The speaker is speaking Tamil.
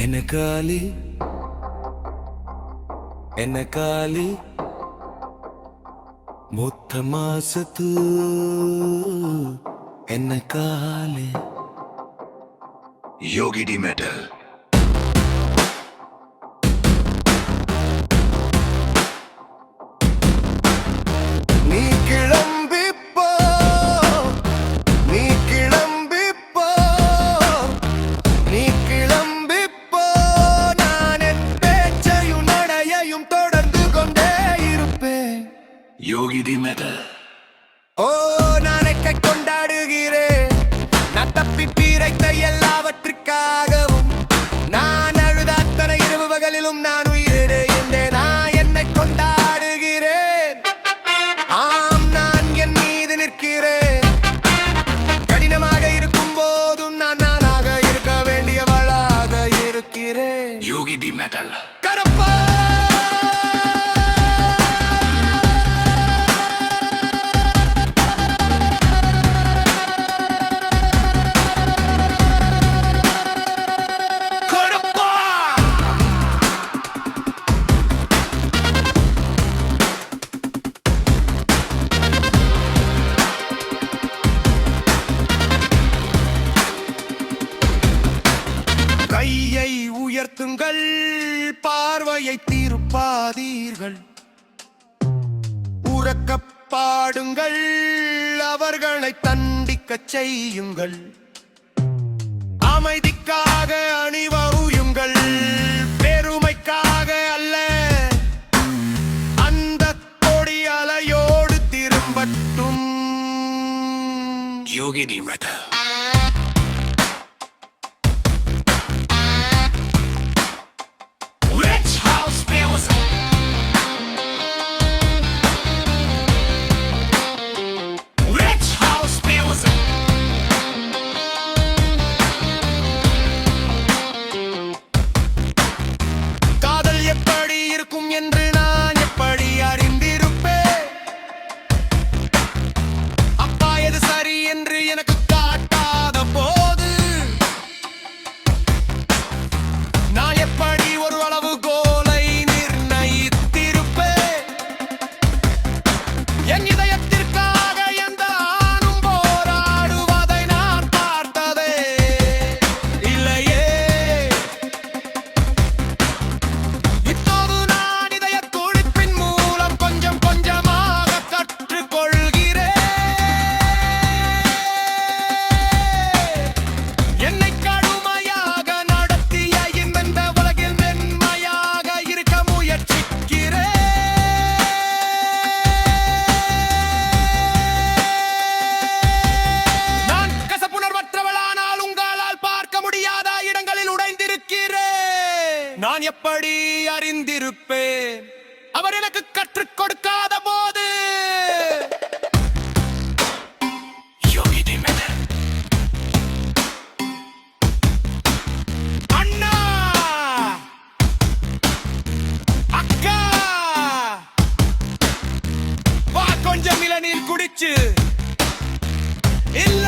Enakali, Enakali, Muttamasatu, Enakali, Yogi D Metal. Yogi D Metal. நானே கொண்டாடுகிறேன். நான் தப்பி பிழைத்த எல்லாவற்றுக்காகவும் நான் அழுத அத்தனை இரவு பகலிலும் நான் உயிரிழந்தேன். நான் என்னை கொண்டாடுகிறேன். ஆம், நான் என் மீது நிற்கிறேன். கடினமாக இருக்கும் போதும் நான் நானாக இருக்க வேண்டியவளாக இருக்கிறேன். Yogi D Metal. கரப்பா கையை உயர்த்துங்கள், பார்வையை திருப்பாதீர்கள். உறக்கப் பாடுங்கள், அவர்களை தண்டிக்கச் செய்யுங்கள். அமைதிக்காக அணிவகுயுங்கள், பெருமைக்காக அல்ல. அந்த கொடி அலையோடு திரும்பட்டும். Yogi D Metal. என்று நான் எப்படி அறிந்திருப்பேன்? அப்பா எது சரி என்று எனக்கு காட்டாத போது நான் எப்படி ஒரு அளவு கோலை நிர்ணயித்திருப்பேன்? என் இதயத்திற்காக எந்த ஆணும் போராடுவதை நான் பார்த்ததே இல்லையே. நான் எப்படி அறிந்திருப்பேன் அவர் எனக்கு கற்றுக் கொடுக்காத போது? Yogi D Metal. அண்ணா, அக்கா, வா கொஞ்சம் இளநீர் குடிச்சு இல்ல